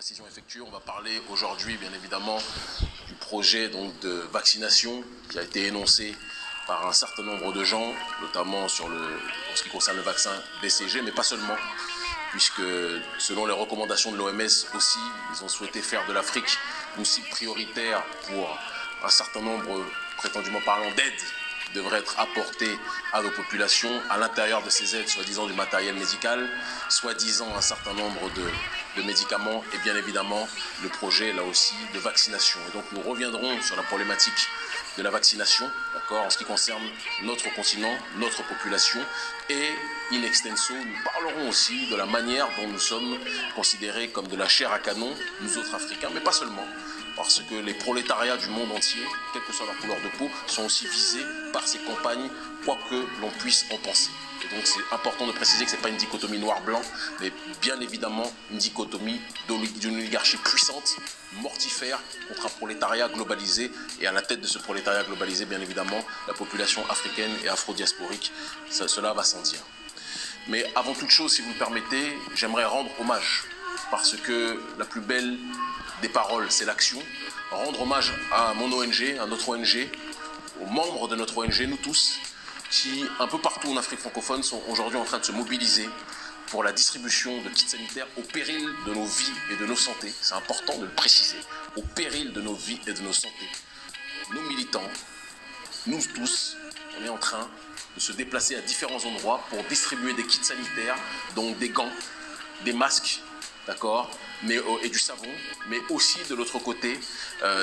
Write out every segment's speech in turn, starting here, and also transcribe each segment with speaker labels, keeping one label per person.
Speaker 1: précision effectuée. On va parler aujourd'hui, bien évidemment, du projet donc, de vaccination qui a été énoncé par un certain nombre de gens, notamment en ce qui concerne le vaccin BCG, mais pas seulement, puisque selon les recommandations de l'OMS aussi, ils ont souhaité faire de l'Afrique une cible prioritaire pour un certain nombre, prétendument parlant, d'aides qui devraient être apportées à nos populations. À l'intérieur de ces aides, soi-disant du matériel médical, soi-disant un certain nombre de médicaments et bien évidemment le projet, là aussi, de vaccination. Et donc nous reviendrons sur la problématique de la vaccination, d'accord, en ce qui concerne notre continent, notre population, et in extenso, nous parlerons aussi de la manière dont nous sommes considérés comme de la chair à canon, nous autres Africains, mais pas seulement, parce que les prolétariats du monde entier, quelle que soit leur couleur de peau, sont aussi visés par ces campagnes, quoi que l'on puisse en penser. Et donc c'est important de préciser que ce n'est pas une dichotomie noir-blanc, mais bien évidemment une dichotomie d'une oligarchie puissante, mortifère, contre un prolétariat globalisé. Et à la tête de ce prolétariat globalisé, bien évidemment, la population africaine et afro-diasporique, cela va sans dire. Mais avant toute chose, si vous me permettez, j'aimerais rendre hommage, parce que la plus belle des paroles, c'est l'action. Rendre hommage à mon ONG, à notre ONG, aux membres de notre ONG, nous tous, qui, un peu partout en Afrique francophone, sont aujourd'hui en train de se mobiliser pour la distribution de kits sanitaires au péril de nos vies et de nos santé. C'est important de le préciser. Au péril de nos vies et de nos santé. Nos militants, nous tous, on est en train de se déplacer à différents endroits pour distribuer des kits sanitaires, donc des gants, des masques, d'accord, et du savon, mais aussi de l'autre côté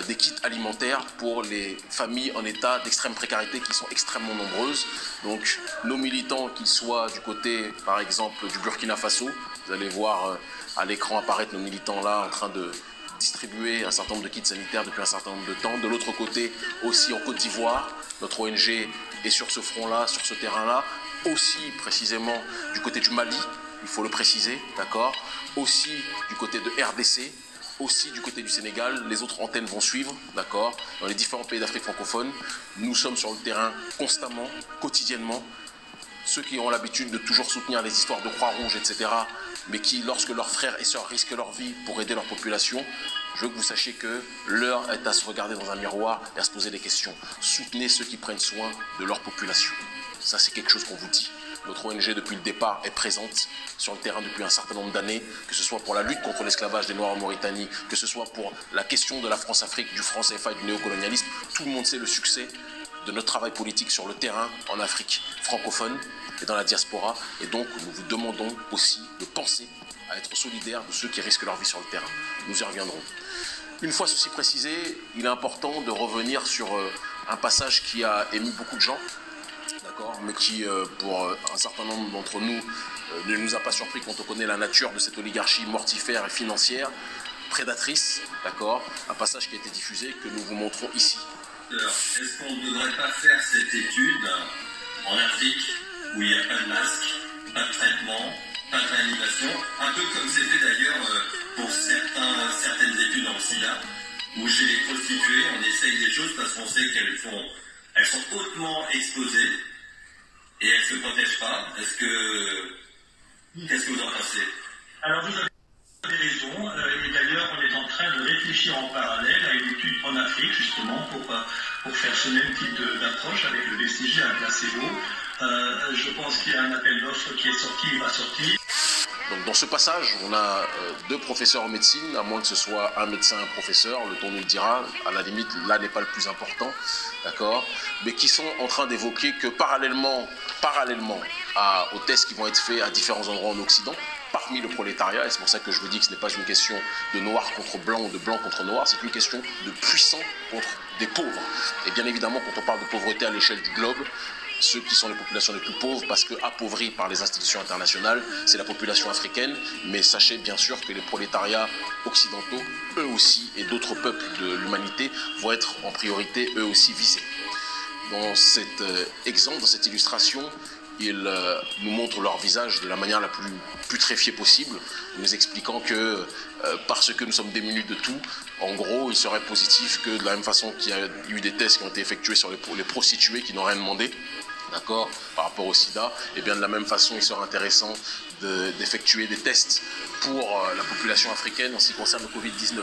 Speaker 1: des kits alimentaires pour les familles en état d'extrême précarité qui sont extrêmement nombreuses. Donc nos militants, qu'ils soient du côté par exemple du Burkina Faso, vous allez voir à l'écran apparaître nos militants là en train de distribuer un certain nombre de kits sanitaires depuis un certain nombre de temps. De l'autre côté aussi en Côte d'Ivoire, notre ONG est sur ce front-là, sur ce terrain-là, aussi précisément du côté du Mali, il faut le préciser, d'accord, aussi du côté de RDC, aussi du côté du Sénégal, les autres antennes vont suivre, d'accord, dans les différents pays d'Afrique francophone. Nous sommes sur le terrain constamment, quotidiennement. Ceux qui ont l'habitude de toujours soutenir les histoires de Croix-Rouge, etc., mais qui, lorsque leurs frères et sœurs risquent leur vie pour aider leur population, je veux que vous sachiez que l'heure est à se regarder dans un miroir et à se poser des questions. Soutenez ceux qui prennent soin de leur population. Ça, c'est quelque chose qu'on vous dit. Notre ONG, depuis le départ, est présente sur le terrain depuis un certain nombre d'années, que ce soit pour la lutte contre l'esclavage des Noirs en Mauritanie, que ce soit pour la question de la France-Afrique, du franc CFA et du néocolonialisme. Tout le monde sait le succès de notre travail politique sur le terrain en Afrique francophone et dans la diaspora. Et donc, nous vous demandons aussi de penser à être solidaires de ceux qui risquent leur vie sur le terrain. Nous y reviendrons. Une fois ceci précisé, il est important de revenir sur un passage qui a ému beaucoup de gens, mais qui, pour un certain nombre d'entre nous, ne nous a pas surpris quand on connaît la nature de cette oligarchie mortifère et financière, prédatrice, d'accord, un passage qui a été diffusé, que nous vous montrons ici.
Speaker 2: Est-ce qu'on ne devrait pas faire cette étude en Afrique, où il n'y a pas de masque, pas de traitement, pas de réanimation, un peu comme c'était d'ailleurs pour certaines études en SIDA, où chez les prostituées, on essaye des choses parce qu'on sait qu'elles sont hautement exposées, et elles ne se protègent pas. Qu'est-ce que vous en pensez?
Speaker 3: Alors vous avez raison, et d'ailleurs on est en train de réfléchir en parallèle à une étude en Afrique justement pour faire ce même type d'approche avec le BCG, un placebo. Je pense qu'il y a un appel d'offres qui est sorti, il va sortir.
Speaker 1: Donc dans ce passage, on a deux professeurs en médecine, à moins que ce soit un médecin, un professeur, le temps nous le dira, à la limite, là n'est pas le plus important, d'accord, mais qui sont en train d'évoquer que parallèlement aux tests qui vont être faits à différents endroits en Occident, parmi le prolétariat, et c'est pour ça que je vous dis que ce n'est pas une question de noir contre blanc ou de blanc contre noir, c'est une question de puissants contre des pauvres. Et bien évidemment, quand on parle de pauvreté à l'échelle du globe, ceux qui sont les populations les plus pauvres, parce que appauvries par les institutions internationales, c'est la population africaine. Mais sachez bien sûr que les prolétariats occidentaux, eux aussi, et d'autres peuples de l'humanité, vont être en priorité, eux aussi, visés. Dans cet exemple, dans cette illustration, ils nous montrent leur visage de la manière la plus putréfiée possible, nous expliquant que parce que nous sommes démunis de tout, en gros, il serait positif que de la même façon qu'il y a eu des tests qui ont été effectués sur les prostituées qui n'ont rien demandé, d'accord, par rapport au sida, et bien de la même façon, il sera intéressant d'effectuer des tests pour la population africaine en ce qui concerne le Covid-19.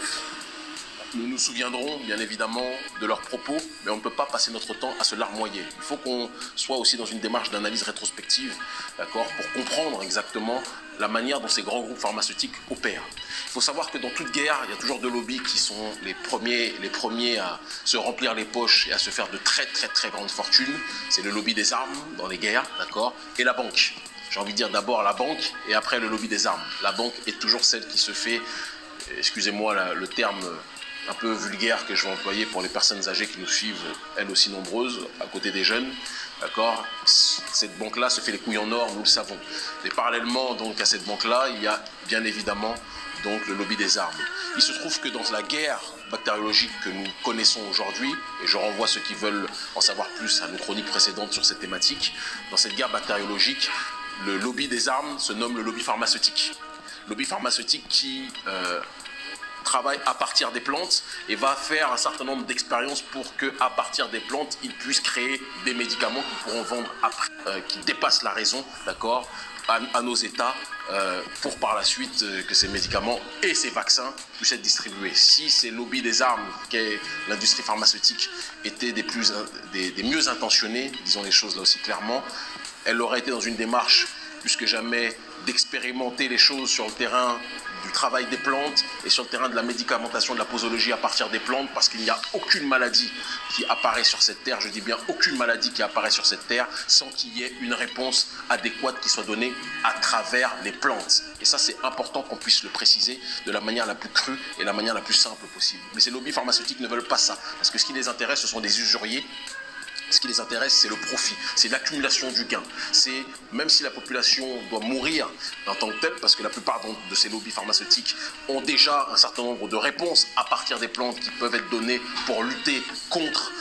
Speaker 1: Nous nous souviendrons bien évidemment de leurs propos, mais on ne peut pas passer notre temps à se larmoyer. Il faut qu'on soit aussi dans une démarche d'analyse rétrospective, d'accord, pour comprendre exactement la manière dont ces grands groupes pharmaceutiques opèrent. Il faut savoir que dans toute guerre, il y a toujours deux lobbies qui sont les premiers à se remplir les poches et à se faire de très grandes fortunes. C'est le lobby des armes dans les guerres, d'accord, et la banque. J'ai envie de dire d'abord la banque et après le lobby des armes. La banque est toujours celle qui se fait, excusez-moi le terme un peu vulgaire que je vais employer pour les personnes âgées qui nous suivent, elles aussi nombreuses, à côté des jeunes, d'accord. Cette banque-là se fait les couilles en or, nous le savons. Et parallèlement donc à cette banque-là, il y a bien évidemment donc le lobby des armes. Il se trouve que dans la guerre bactériologique que nous connaissons aujourd'hui, et je renvoie ceux qui veulent en savoir plus à nos chroniques précédentes sur cette thématique, dans cette guerre bactériologique, le lobby des armes se nomme le lobby pharmaceutique. Lobby pharmaceutique qui travaille à partir des plantes et va faire un certain nombre d'expériences pour que, à partir des plantes, ils puissent créer des médicaments qu'ils pourront vendre après, qui dépassent la raison, d'accord, à nos États, pour par la suite que ces médicaments et ces vaccins puissent être distribués. Si ces lobbies des armes, qu'est l'industrie pharmaceutique, étaient des mieux intentionnés, disons les choses là aussi clairement, elle aurait été dans une démarche plus que jamais d'expérimenter les choses sur le terrain du travail des plantes et sur le terrain de la médicamentation, de la posologie à partir des plantes, parce qu'il n'y a aucune maladie qui apparaît sur cette terre, je dis bien aucune maladie qui apparaît sur cette terre sans qu'il y ait une réponse adéquate qui soit donnée à travers les plantes. Et ça, c'est important qu'on puisse le préciser de la manière la plus crue et la manière la plus simple possible. Mais ces lobbies pharmaceutiques ne veulent pas ça, parce que ce qui les intéresse, ce sont des usuriers. Ce qui les intéresse, c'est le profit, c'est l'accumulation du gain. C'est, même si la population doit mourir en tant que telle, parce que la plupart de ces lobbies pharmaceutiques ont déjà un certain nombre de réponses à partir des plantes qui peuvent être données pour lutter contre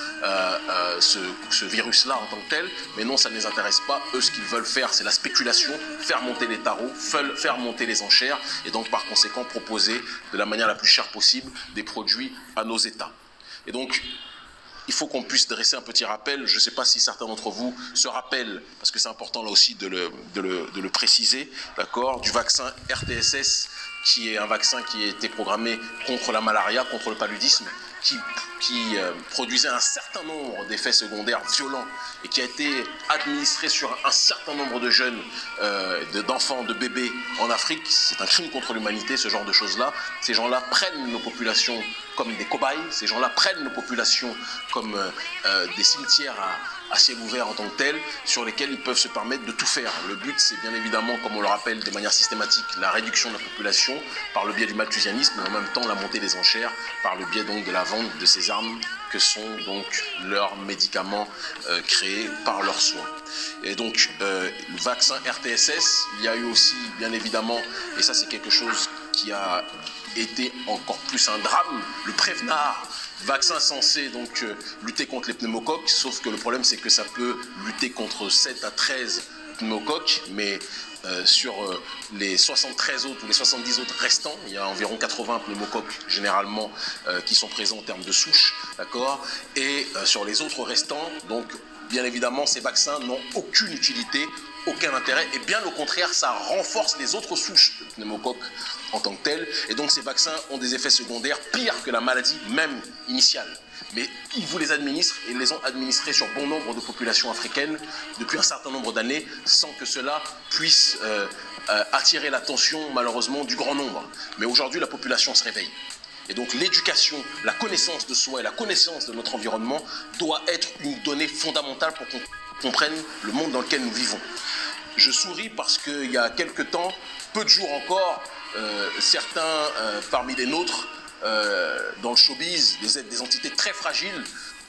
Speaker 1: ce virus-là en tant que tel, mais non, ça ne les intéresse pas. Eux, ce qu'ils veulent faire, c'est la spéculation, faire monter les tarots, faire monter les enchères, et donc par conséquent proposer de la manière la plus chère possible des produits à nos États. Et donc, il faut qu'on puisse dresser un petit rappel. Je ne sais pas si certains d'entre vous se rappellent, parce que c'est important là aussi de le préciser, d'accord, du vaccin RTSS, qui est un vaccin qui a été programmé contre la malaria, contre le paludisme, qui produisait un certain nombre d'effets secondaires violents et qui a été administré sur un certain nombre de jeunes, d'enfants, de bébés en Afrique. C'est un crime contre l'humanité, ce genre de choses-là. Ces gens-là prennent nos populations comme des cobayes, ces gens-là prennent nos populations comme des cimetières à ciel ouvert en tant que tels, sur lesquels ils peuvent se permettre de tout faire. Le but, c'est bien évidemment, comme on le rappelle de manière systématique, la réduction de la population par le biais du malthusianisme, mais en même temps la montée des enchères par le biais donc de la vente de ces armes que sont donc leurs médicaments créés par leurs soins. Et donc le vaccin RTSS, il y a eu aussi bien évidemment, et ça c'est quelque chose qui a été encore plus un drame, le Prevnar, vaccin censé donc lutter contre les pneumocoques, sauf que le problème c'est que ça peut lutter contre 7 à 13 pneumocoques, mais sur les 73 autres ou les 70 autres restants, il y a environ 80 pneumocoques généralement qui sont présents en termes de souche, d'accord, et sur les autres restants, donc bien évidemment ces vaccins n'ont aucune utilité, aucun intérêt, et bien au contraire ça renforce les autres souches de pneumocoques en tant que telles, et donc ces vaccins ont des effets secondaires pires que la maladie même initiale. Mais ils vous les administrent, et ils les ont administrés sur bon nombre de populations africaines depuis un certain nombre d'années, sans que cela puisse attirer l'attention malheureusement du grand nombre. Mais aujourd'hui la population se réveille. Et donc l'éducation, la connaissance de soi et la connaissance de notre environnement doit être une donnée fondamentale pour qu'on comprenne le monde dans lequel nous vivons. Je souris parce qu'il y a quelque temps, peu de jours encore, certains parmi les nôtres, dans le showbiz, des entités très fragiles,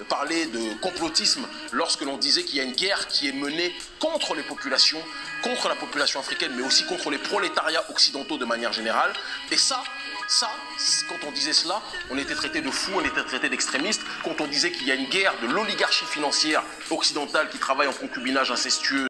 Speaker 1: parlaient de complotisme lorsque l'on disait qu'il y a une guerre qui est menée contre les populations, contre la population africaine, mais aussi contre les prolétariats occidentaux de manière générale. Et ça, quand on disait cela, on était traité de fous, on était traité d'extrémistes. Quand on disait qu'il y a une guerre de l'oligarchie financière occidentale qui travaille en concubinage incestueux